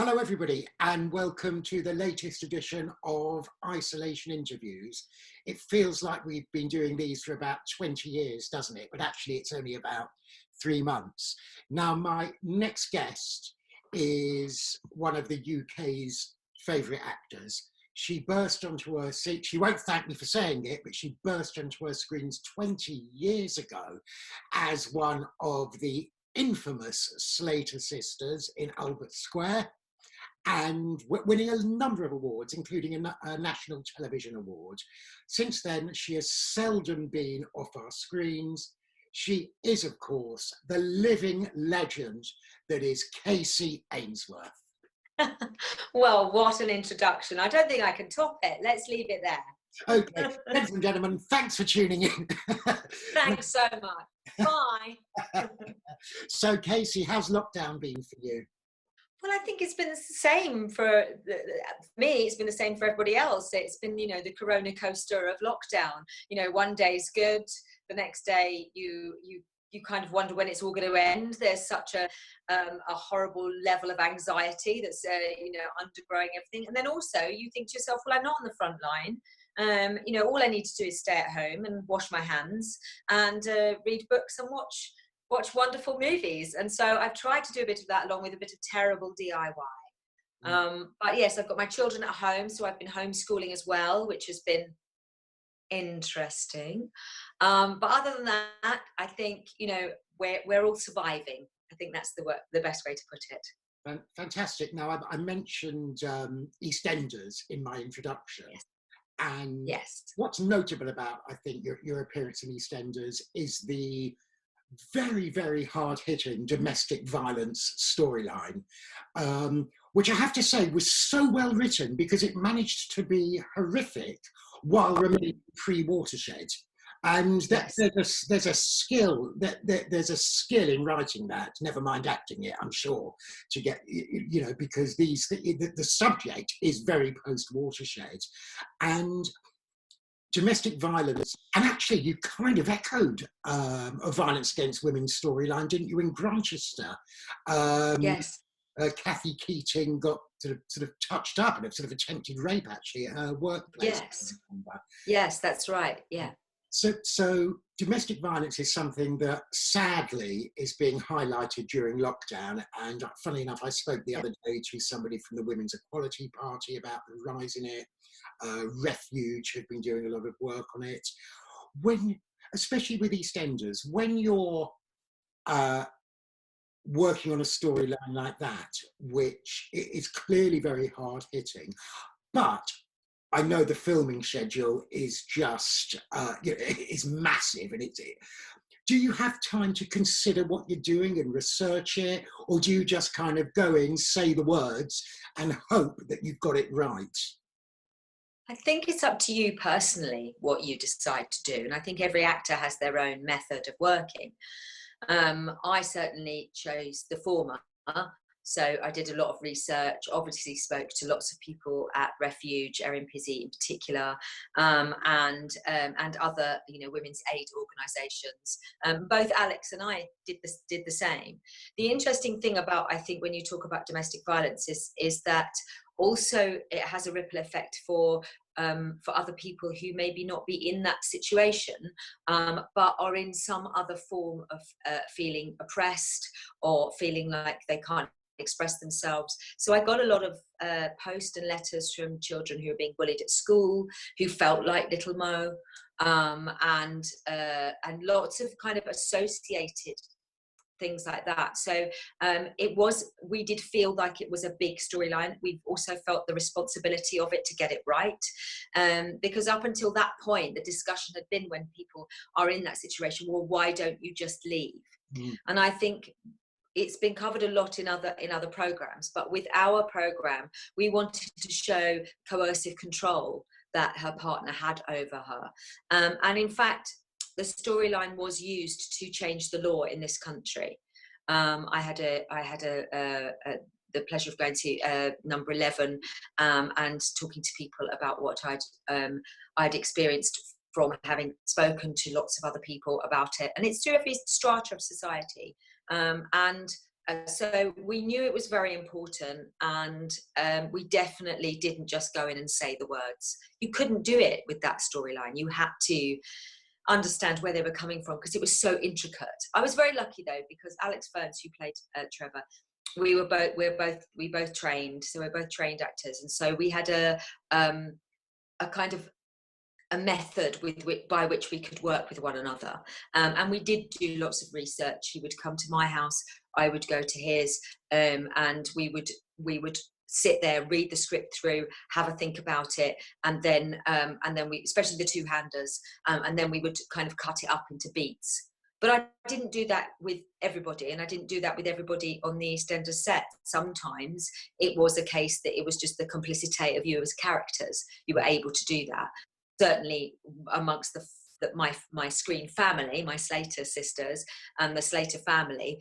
Hello, everybody, and welcome to the latest edition of Isolation Interviews. It feels like we've been doing these for about 20 years, doesn't it? But actually, it's only about 3 months. Now, my next guest is one of the UK's favourite actors. She burst onto her seat. She won't thank me for saying it, but she burst onto her screens 20 years ago as one of the infamous Slater sisters in Albert Square, and winning a number of awards, including a National Television Award. Since then, she has seldom been off our screens. She is, of course, the living legend that is Kacey Ainsworth. Well, what an introduction. I don't think I can top it. Let's leave it there. Okay, ladies and gentlemen, thanks for tuning in. Thanks so much. Bye. So, Kacey, how's lockdown been for you? Well, I think it's been the same for me. It's been the same for everybody else. It's been, the corona coaster of lockdown. One day's good. The next day, you kind of wonder when it's all going to end. There's such a horrible level of anxiety that's, undergrowing everything. And then also you think to yourself, well, I'm not on the front line. All I need to do is stay at home and wash my hands and read books and watch wonderful movies. And so I've tried to do a bit of that along with a bit of terrible DIY. But yes, I've got my children at home, so I've been homeschooling as well, which has been interesting. But other than that, I think, we're all surviving. I think that's the best way to put it. Fantastic. Now, I mentioned EastEnders in my introduction. Yes. And yes, what's notable about, I think, your appearance in EastEnders is the very, very hard-hitting domestic violence storyline, which I have to say was so well written because it managed to be horrific while remaining pre-Watershed. And yes. there's a skill in writing that, never mind acting it, I'm sure, to get, because the subject is very post-Watershed. And domestic violence, and actually you kind of echoed a violence against women storyline, didn't you, in Grantchester? Yes. Kathy Keating got sort of touched up and a sort of attempted rape actually at her workplace. Yes, that's right. Yeah. So domestic violence is something that sadly is being highlighted during lockdown. And funnily enough, I spoke the other day to somebody from the Women's Equality Party about the rise in it. Refuge have been doing a lot of work on it. Especially with EastEnders, when you're working on a storyline like that, which is clearly very hard hitting, but I know the filming schedule is just, is massive, and do you have time to consider what you're doing and research it, or do you just kind of go in, say the words, and hope that you've got it right? I think it's up to you personally what you decide to do, and I think every actor has their own method of working. I certainly chose the former. So I did a lot of research, obviously spoke to lots of people at Refuge, Erin Pizzey in particular, and other, women's aid organisations. Both Alex and I did the same. The interesting thing about, I think, when you talk about domestic violence is that also it has a ripple effect for other people who maybe not be in that situation, but are in some other form of feeling oppressed or feeling like they can't express themselves. So I got a lot of posts and letters from children who were being bullied at school, who felt like Little Mo, and lots of kind of associated things like that. So we did feel like it was a big storyline. We've also felt the responsibility of it to get it right, because up until that point, the discussion had been, when people are in that situation, well, why don't you just leave? And I think it's been covered a lot in other programs, but with our program, we wanted to show coercive control that her partner had over her, and in fact, the storyline was used to change the law in this country. I had the pleasure of going to Number 11 and talking to people about what I'd experienced from having spoken to lots of other people about it. And it's through every strata of society. And So we knew it was very important, and we definitely didn't just go in and say the words. You couldn't do it with that storyline. You had to understand where they were coming from because it was so intricate. I was very lucky though, because Alex Ferns, who played Trevor, we both trained, so we're both trained actors, and so we had a kind of a method by which we could work with one another, and we did do lots of research. He would come to my house, I would go to his, and we would sit there, read the script through, have a think about it, and then we, especially the two-handers, and then we would kind of cut it up into beats. But I didn't do that with everybody, and I didn't do that with everybody on the EastEnders set. Sometimes it was a case that it was just the complicity of you as characters. You were able to do that. Certainly amongst my screen family, my Slater sisters and the Slater family,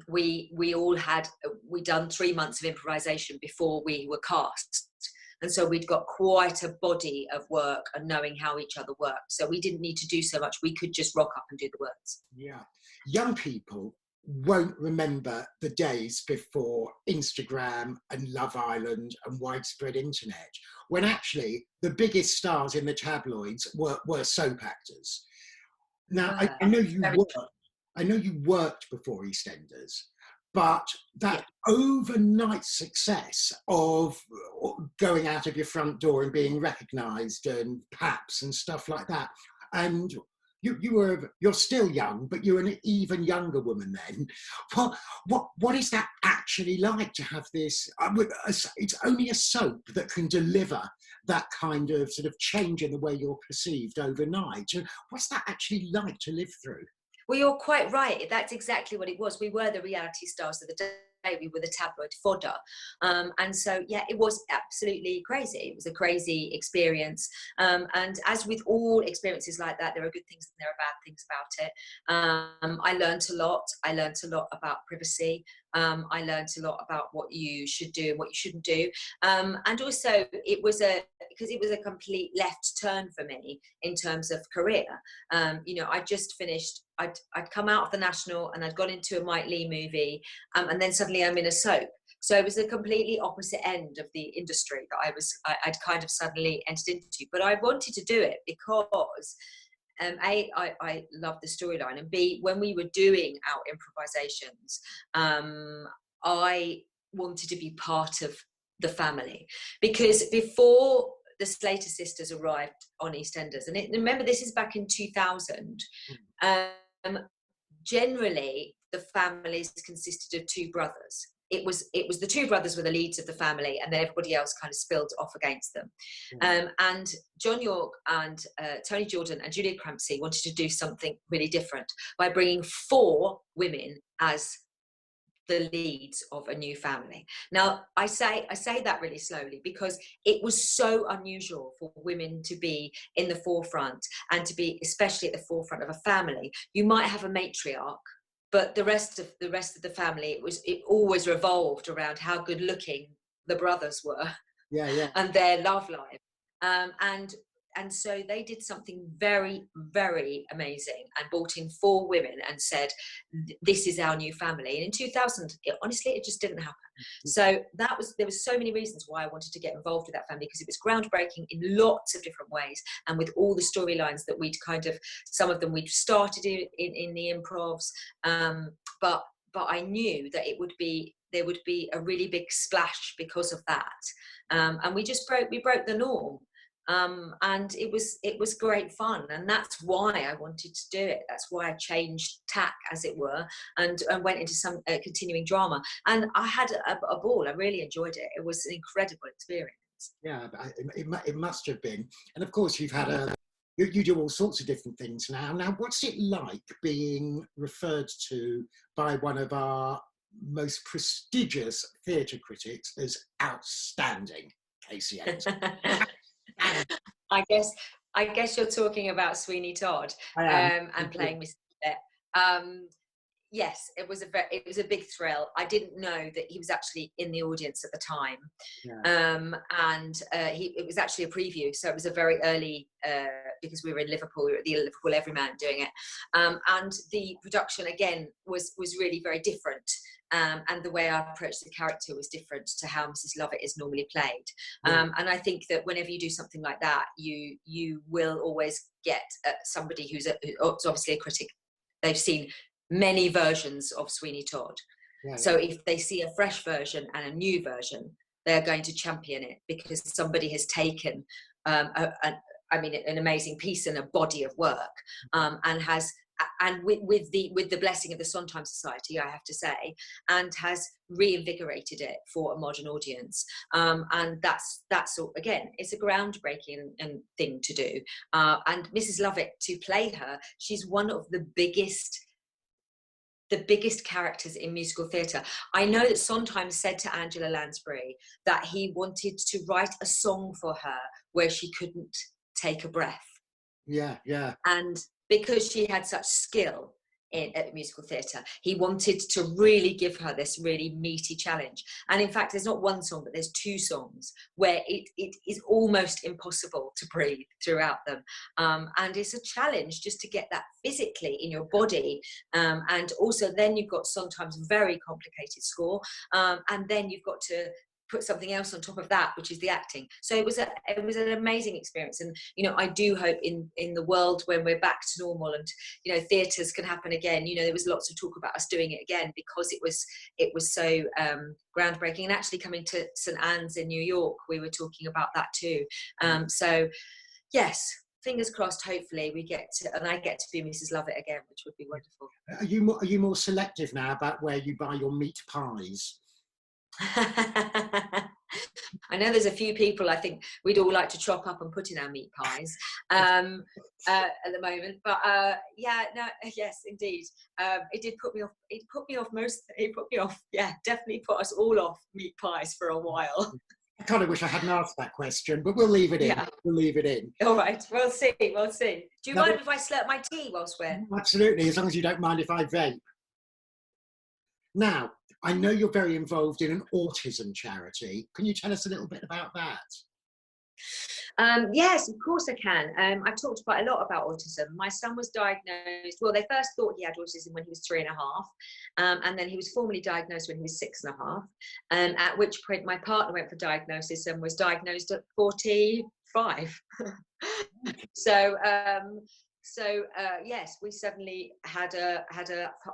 we'd done 3 months of improvisation before we were cast. And so we'd got quite a body of work and knowing how each other worked. So we didn't need to do so much. We could just rock up and do the words. Yeah. Young people won't remember the days before Instagram and Love Island and widespread internet, when actually the biggest stars in the tabloids were soap actors. Now, I know you worked before EastEnders, but that overnight success of going out of your front door and being recognised and paps and stuff like that, and you're still young, but you're an even younger woman then. What is that actually like to have this? It's only a soap that can deliver that kind of sort of change in the way you're perceived overnight. What's that actually like to live through? Well, you're quite right. That's exactly what it was. We were the reality stars of the day. We were the tabloid fodder. And so, yeah, it was absolutely crazy. It was a crazy experience. And as with all experiences like that, there are good things and there are bad things about it. I learned a lot. I learned a lot about privacy. I learned a lot about what you should do and what you shouldn't do. And also, because it was a complete left turn for me in terms of career. I just finished, I'd come out of the National and I'd gone into a Mike Leigh movie, and then suddenly I'm in a soap. So it was a completely opposite end of the industry that I'd kind of suddenly entered into. But I wanted to do it because A, I loved the storyline, and B, when we were doing our improvisations, I wanted to be part of the family. Because before the Slater sisters arrived on EastEnders, and remember this is back in 2000, generally the families consisted of two brothers. It was the two brothers were the leads of the family, and then everybody else kind of spilled off against them. And John York and Tony Jordan and Julia Crampsey wanted to do something really different by bringing 4 women as the leads of a new family. Now, I say that really slowly because it was so unusual for women to be in the forefront and to be especially at the forefront of a family. You might have a matriarch, but the rest of the family, it always revolved around how good looking the brothers were, and their love life. And so they did something very, very amazing and brought in 4 women and said, this is our new family. And in 2000, honestly, it just didn't happen. So there was so many reasons why I wanted to get involved with that family, because it was groundbreaking in lots of different ways. And with all the storylines that some of them we'd started in the improvs, but I knew that there would be a really big splash because of that. And we broke the norm. And it was great fun, and that's why I wanted to do it. That's why I changed tack, as it were, and went into some continuing drama. And I had a ball. I really enjoyed it. It was an incredible experience. Yeah, it must have been. And of course, you've had you do all sorts of different things now. Now, what's it like being referred to by one of our most prestigious theatre critics as outstanding, Kacey Ainsworth? I guess you're talking about Sweeney Todd, and playing Mr. Bennett. Yes, it was a big thrill. I didn't know that he was actually in the audience at the time, and it was actually a preview, so it was a very early, because we were in Liverpool, we were at the Liverpool Everyman doing it, and the production again was really very different. and the way I approached the character was different to how Mrs. Lovett is normally played. Yeah. And I think that whenever you do something like that, you will always get somebody who's obviously a critic. They've seen many versions of Sweeney Todd. Yeah, so if they see a fresh version and a new version, they're going to champion it because somebody has taken an amazing piece and a body of work, and with the blessing of the Sondheim Society, I have to say, and has reinvigorated it for a modern audience. And that's again, it's a groundbreaking thing to do. And Mrs. Lovett, to play her, she's one of the biggest characters in musical theatre. I know that Sondheim said to Angela Lansbury that he wanted to write a song for her where she couldn't take a breath. Yeah. And because she had such skill at musical theatre, he wanted to really give her this really meaty challenge. And in fact, there's not one song, but there's two songs where it is almost impossible to breathe throughout them. And it's a challenge just to get that physically in your body. And also then you've got sometimes very complicated score. And then you've got to put something else on top of that, which is the acting. So it was an amazing experience. And I do hope in the world when we're back to normal and theatres can happen again, there was lots of talk about us doing it again because it was so groundbreaking. And actually coming to St Anne's in New York, we were talking about that too. So yes, fingers crossed, hopefully I get to be Mrs. Lovett again, which would be wonderful. Are you more selective now about where you buy your meat pies? I know there's a few people I think we'd all like to chop up and put in our meat pies at the moment, but yes, indeed, it did put me off. It put me off. Yeah, definitely put us all off meat pies for a while. I kind of wish I hadn't asked that question, but we'll leave it in. Yeah. We'll leave it in. All right, we'll see. Do you mind if I slurp my tea whilst we're... Absolutely, as long as you don't mind if I vape. Now, I know you're very involved in an autism charity. Can you tell us a little bit about that? Yes, of course I can. I've talked quite a lot about autism. My son was diagnosed, well, they first thought he had autism when he was 3.5, and then he was formally diagnosed when he was 6.5, at which point my partner went for diagnosis and was diagnosed at 45. So yes, we suddenly had a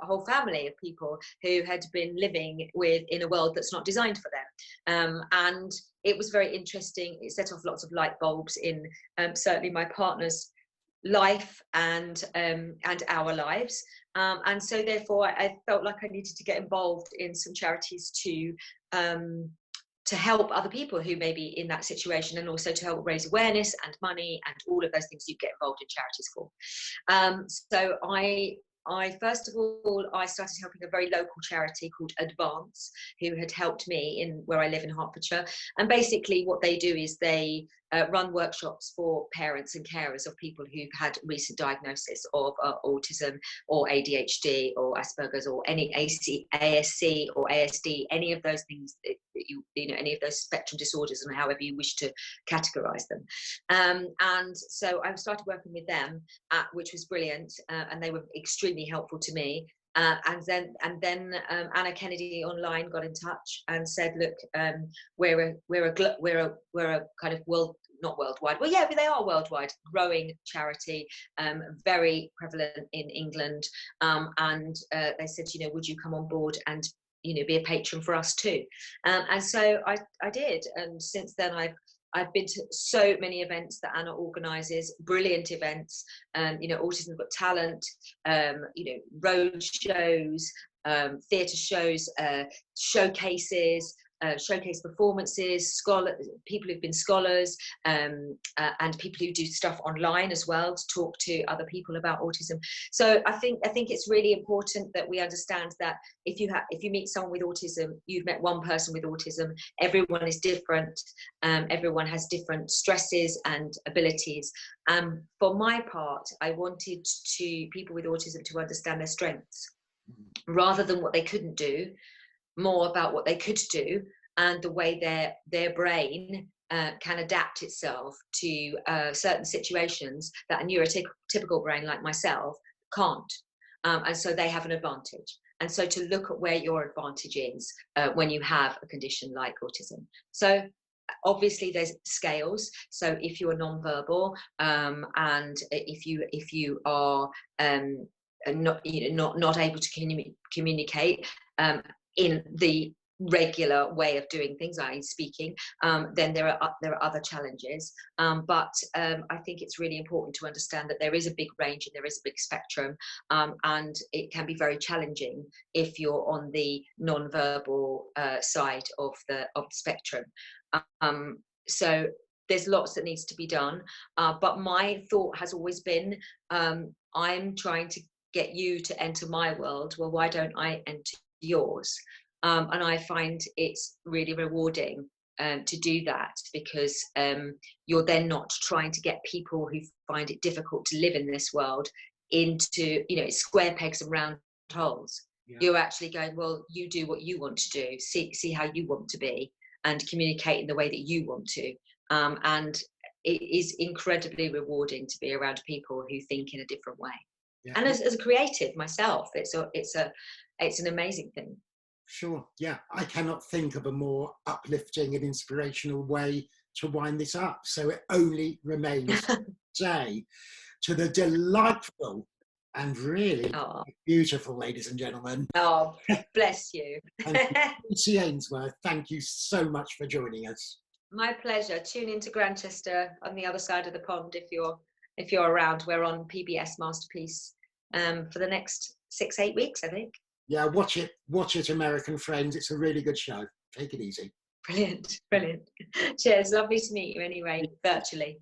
whole family of people who had been living in a world that's not designed for them, and it was very interesting. It set off lots of light bulbs in certainly my partner's life and our lives, and so therefore I felt like I needed to get involved in some charities to help other people who may be in that situation, and also to help raise awareness and money and all of those things you get involved in charities for. So I first of all, I started helping a very local charity called Advance, who had helped me where I live in Hertfordshire. And basically what they do is they run workshops for parents and carers of people who've had recent diagnosis of autism or ADHD or Asperger's or any ASC or ASD, any of those things, any of those spectrum disorders, and however you wish to categorize them. And so I started working with them, which was brilliant, and they were extremely helpful to me. And then Anna Kennedy online got in touch and said, look, we're a kind of not worldwide. Well, yeah, they are worldwide, growing charity, very prevalent in England. And they said, would you come on board and be a patron for us too? And so I did. And since then I've been to so many events that Anna organises, brilliant events, Autism Got Talent, road shows, theatre shows, showcases, showcase performances, people who've been scholars, and people who do stuff online as well to talk to other people about autism. So I think it's really important that we understand that if you meet someone with autism, you've met one person with autism. Everyone is different. Everyone has different stresses and abilities. For my part, I wanted people with autism to understand their strengths rather than what they couldn't do. More about what they could do and the way their brain can adapt itself to certain situations that a neurotypical brain like myself can't. And so they have an advantage. And so to look at where your advantage is when you have a condition like autism. So obviously there's scales. So if you're non-verbal and if you are not able to communicate in the regular way of doing things, i.e. speaking, then there are other challenges. But I think it's really important to understand that there is a big range and there is a big spectrum, and it can be very challenging if you're on the non-verbal side of the spectrum. So there's lots that needs to be done. But my thought has always been, I'm trying to get you to enter my world. Well, why don't I enter yours? And I find it's really rewarding to do that, because you're then not trying to get people who find it difficult to live in this world into, square pegs and round holes. Yeah. You're actually going, well, you do what you want to do, see how you want to be, and communicate in the way that you want to. And it is incredibly rewarding to be around people who think in a different way. Yeah. And as a creative myself, it's an amazing thing. Sure. Yeah. I cannot think of a more uplifting and inspirational way to wind this up. So it only remains to say to the delightful and really beautiful ladies and gentlemen. Oh, bless you. And Kacey Ainsworth, thank you so much for joining us. My pleasure. Tune into Grantchester on the other side of the pond if you're around. We're on PBS Masterpiece for the next 6-8 weeks, I think. Yeah, watch it, American friends. It's a really good show. Take it easy. Brilliant. Cheers. Lovely to meet you anyway, virtually.